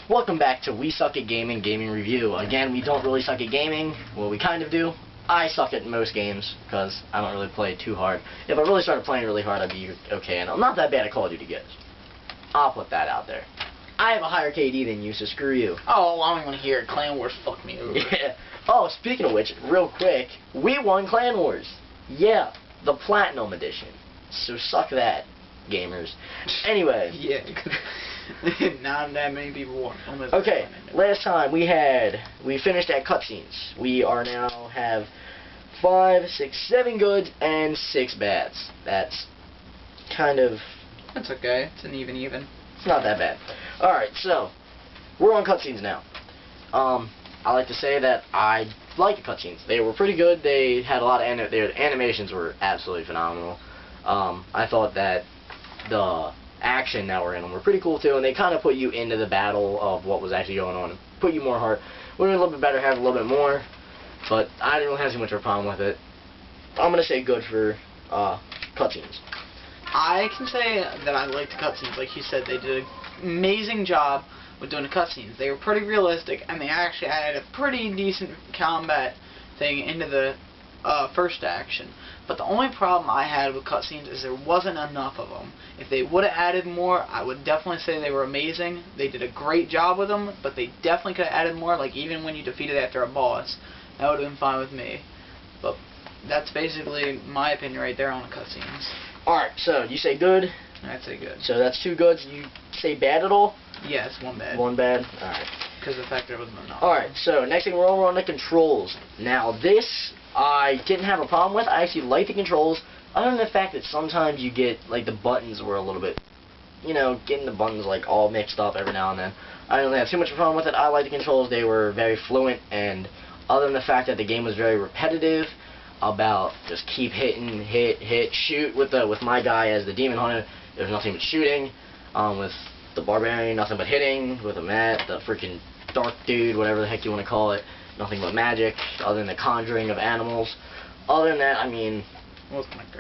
Welcome back to We Suck at Gaming, Gaming Review. Again, we don't really suck at gaming. Well, we kind of do. I suck at most games, because I don't really play too hard. If I really started playing really hard, I'd be okay, and I'm not that bad at Call of Duty games. I'll put that out there. I have a higher KD than you, so screw you. Oh, I don't want to hear it. Clan Wars fucked me over. Yeah. Oh, speaking of which, real quick, we won Clan Wars. Yeah, the Platinum Edition. So suck that, gamers. Anyway. Yeah, not that many people won. Okay, last time we finished at cutscenes. We are now have 5, 6, 7 goods and 6 bads. That's kind of... That's okay. It's an even. It's not that bad. Alright, so, we're on cutscenes now. I like to say that I like the cutscenes. They were pretty good. They had a lot of... Their animations were absolutely phenomenal. I thought that the action that were in them were pretty cool too, and they kind of put you into the battle of what was actually going on and put you more heart. Would have been a little bit better, have a little bit more, but I didn't really have too much of a problem with it. I'm gonna say good for cutscenes. I can say that I liked the cutscenes. Like you said, they did an amazing job with doing the cutscenes. They were pretty realistic, and they actually added a pretty decent combat thing into the first action. But the only problem I had with cutscenes is there wasn't enough of them. If they would have added more, I would definitely say they were amazing. They did a great job with them, but they definitely could have added more, like even when you defeated after a boss. That would have been fine with me. But that's basically my opinion right there on the cutscenes. Alright, so you say good? I'd say good. So that's 2 goods. You say bad at all? Yes, 1 bad. 1 bad? Alright. Because the fact there wasn't enough. Alright, so next thing we're on the controls. Now this I didn't have a problem with. I actually like the controls, other than the fact that sometimes you get, like, the buttons were a little bit, you know, getting the buttons, like, all mixed up every now and then. I didn't really have too much of a problem with it. I like the controls. They were very fluent, and other than the fact that the game was very repetitive about just keep hitting, hit, shoot with my guy as the demon hunter. There's nothing but shooting. With the barbarian, nothing but hitting. With the the freaking dark dude, whatever the heck you want to call it, nothing but magic, other than the conjuring of animals. Other than that, I mean,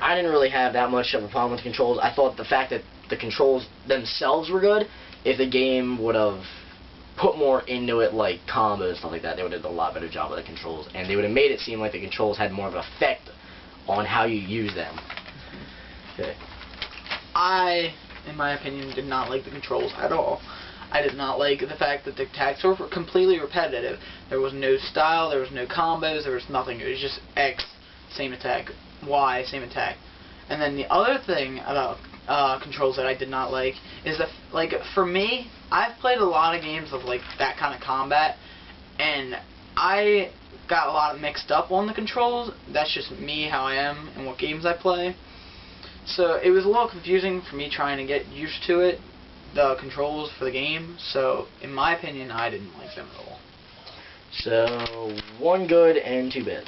I didn't really have that much of a problem with the controls. I thought the fact that the controls themselves were good, if the game would have put more into it, like combos and stuff like that, they would have done a lot better job with the controls, and they would have made it seem like the controls had more of an effect on how you use them. Okay. I, in my opinion, did not like the controls at all. I did not like the fact that the attacks were completely repetitive. There was no style, there was no combos, there was nothing. It was just X, same attack, Y, same attack. And then the other thing about controls that I did not like is that, like, for me, I've played a lot of games of, like, that kind of combat, and I got a lot mixed up on the controls. That's just me, how I am, and what games I play. So it was a little confusing for me trying to get used to it, the controls for the game. So in my opinion, I didn't like them at all. So 1 good and 2 bad.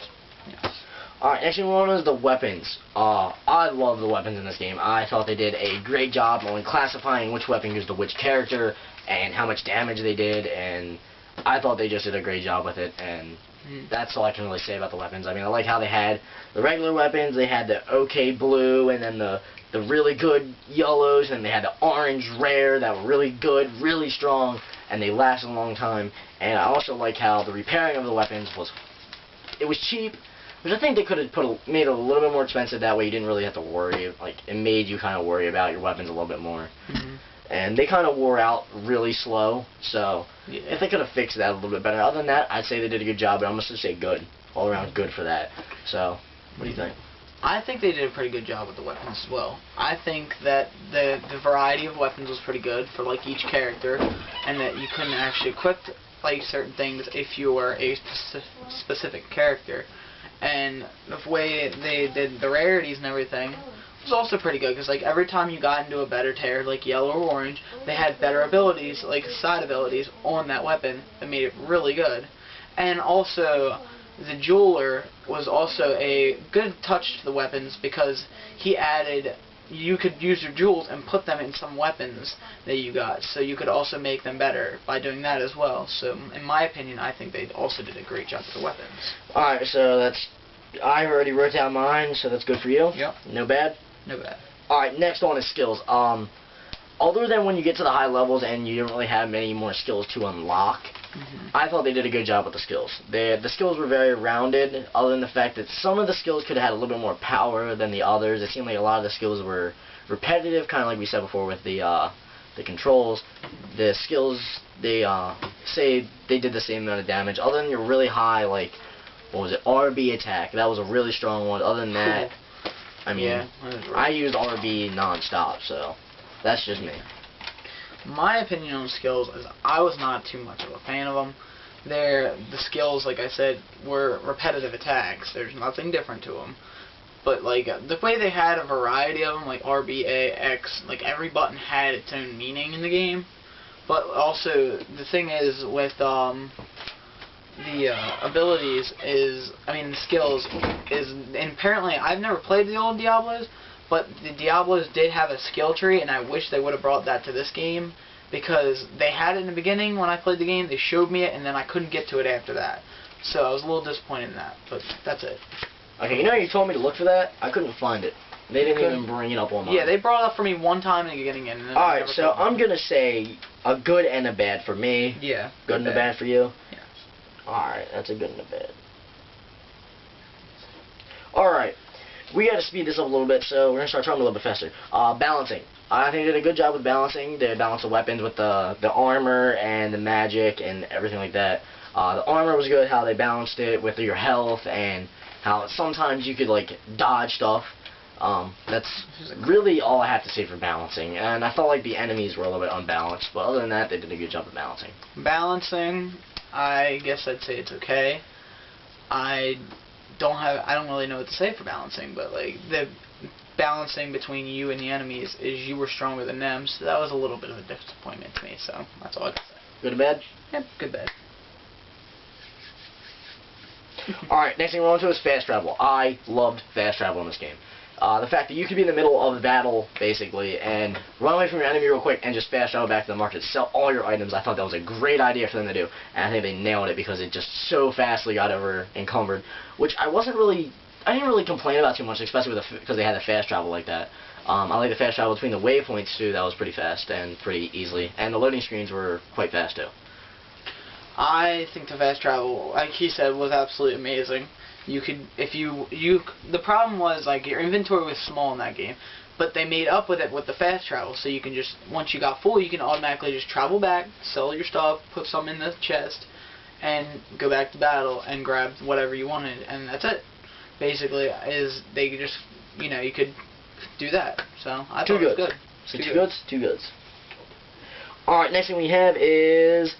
Yes. Alright, next thing we're on is the weapons. I love the weapons in this game. I thought they did a great job on classifying which weapon goes to which character and how much damage they did, and I thought they just did a great job with it, and that's all I can really say about the weapons. I mean, I like how they had the regular weapons, they had the okay blue, and then the really good yellows, and they had the orange rare that were really good, really strong, and they lasted a long time. And I also like how the repairing of the weapons was cheap, which I think they could have made it a little bit more expensive. That way you didn't really have to worry. Like, it made you kind of worry about your weapons a little bit more. And they kind of wore out really slow, so yeah. If they could have fixed that a little bit better. Other than that, I'd say they did a good job, but I'm just going to say good. All around good for that. So, what do you think? I think they did a pretty good job with the weapons as well. I think that the variety of weapons was pretty good for, like, each character, and that you couldn't actually equip, like, certain things if you were a specific character. And the way they did the rarities and everything was also pretty good, because, like, every time you got into a better tier, like yellow or orange, they had better abilities, like side abilities, on that weapon that made it really good. And also, the jeweler was also a good touch to the weapons, because he added, you could use your jewels and put them in some weapons that you got, so you could also make them better by doing that as well. So, in my opinion, I think they also did a great job with the weapons. Alright, so I already wrote down mine, so that's good for you? Yep. No bad? No bad. Alright, next one is skills. other than when you get to the high levels and you don't really have many more skills to unlock, I thought they did a good job with the skills. The skills were very rounded, other than the fact that some of the skills could have had a little bit more power than the others. It seemed like a lot of the skills were repetitive, kind of like we said before with the controls. The skills, they say they did the same amount of damage, other than your really high, like, what was it, RB attack. That was a really strong one. Other than that, I mean, yeah, I used RB non-stop, so that's just me. My opinion on skills is I was not too much of a fan of them. The skills, like I said, were repetitive attacks. There's nothing different to them. But like the way they had a variety of them, like R, B, A, X, like every button had its own meaning in the game. But also the thing is with the abilities is, I mean, the skills is, and apparently I've never played the old Diablos, but the Diablos did have a skill tree, and I wish they would have brought that to this game, because they had it in the beginning when I played the game. They showed me it, and then I couldn't get to it after that. So I was a little disappointed in that, but that's it. Okay, you know you told me to look for that? I couldn't find it. They didn't even bring it up on mine. Yeah, they brought it up for me one time in the beginning. Alright, so I'm going to say a good and a bad for me. Yeah. Good and a bad for you? Yeah. Alright, that's a good and a bad. Alright, we got to speed this up a little bit, so we're going to start talking a little bit faster. Balancing. I think they did a good job with balancing. They balanced the weapons with the armor and the magic and everything like that. The armor was good, how they balanced it with your health, and how sometimes you could, like, dodge stuff. That's really all I have to say for balancing. And I felt like the enemies were a little bit unbalanced, but other than that, they did a good job of balancing. Balancing, I guess I'd say it's okay. I don't really know what to say for balancing, but like the balancing between you and the enemies is you were stronger than them, so that was a little bit of a disappointment to me, so that's all I can say. Good or bad? Yep, good bad. Alright, next thing we're on to is fast travel. I loved fast travel in this game. The fact that you could be in the middle of the battle, basically, and run away from your enemy real quick and just fast travel back to the market, sell all your items, I thought that was a great idea for them to do. And I think they nailed it because it just so fastly got over encumbered, which I didn't really complain about too much, especially because they had the fast travel like that. I like the fast travel between the waypoints, too. That was pretty fast and pretty easily. And the loading screens were quite fast, too. I think the fast travel, like he said, was absolutely amazing. You could, the problem was, like, your inventory was small in that game, but they made up with it with the fast travel, so you can just, once you got full, you can automatically just travel back, sell your stuff, put some in the chest, and go back to battle and grab whatever you wanted, and that's it. Basically, they could just, you could do that. So I thought it was good. So two goods. Alright, next thing we have is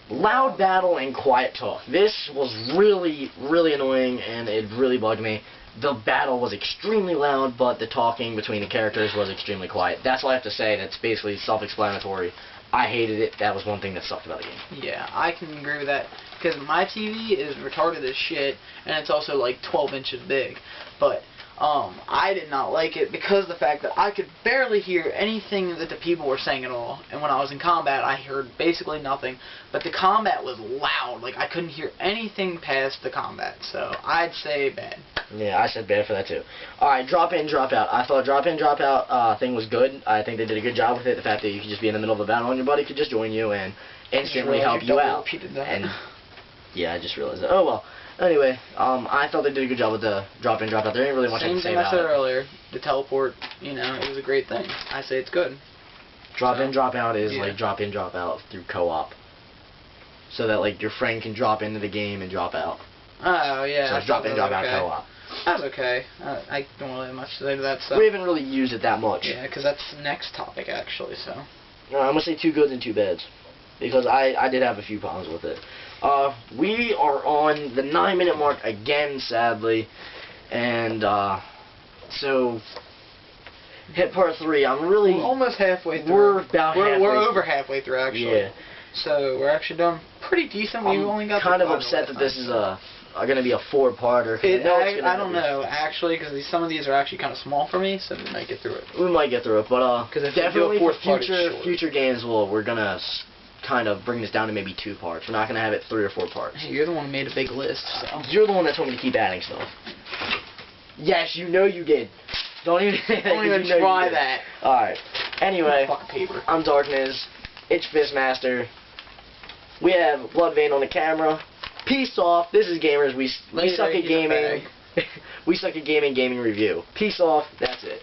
loud battle and quiet talk. This was really, really annoying, and it really bugged me. The battle was extremely loud, but the talking between the characters was extremely quiet. That's all I have to say. That's basically self-explanatory. I hated it. That was one thing that sucked about the game. Yeah, I can agree with that, because my TV is retarded as shit, and it's also like 12 inches big. But I did not like it because of the fact that I could barely hear anything that the people were saying at all. And when I was in combat, I heard basically nothing. But the combat was loud. Like, I couldn't hear anything past the combat. So I'd say bad. Yeah, I said bad for that too. Alright, drop in, drop out. I thought drop in, drop out thing was good. I think they did a good job with it. The fact that you could just be in the middle of a battle and your buddy could just join you and instantly help you out. And yeah, I just realized that. Oh well. Anyway, I thought they did a good job with the drop in, drop out. There ain't really much I can say about it. Same thing I said earlier. The teleport, it was a great thing. I say it's good. Drop in, drop out is like drop in, drop out through co-op. So that like your friend can drop into the game and drop out. Oh yeah. So it's drop in, drop out co-op. That's okay. I don't really have much to say to that stuff. We haven't really used it that much. Yeah, because that's the next topic actually. So. I'm gonna say two goods and two bads, because I did have a few problems with it. We are on the 9-minute mark again, sadly, and so hit part 3. We're almost halfway through. We're over halfway through actually. Yeah. So we're actually doing pretty decent. We only got. Kind of upset that this is going to be a 4-parter. I don't know actually, because some of these are actually kind of small for me, so we might get through it. We might get through it, but definitely for future games, we're gonna kind of bring this down to maybe 2 parts. We're not going to have it 3 or 4 parts. Hey, you're the one who made a big list. So. You're the one that told me to keep adding stuff. Yes, you know you did. Don't even, Don't even try that. Alright. Anyway, Fucking paper. I'm Darkness. It's Fistmaster. We have Bloodvein on the camera. Peace off. This is Gamers. We suck at gaming. We suck at gaming review. Peace off. That's it.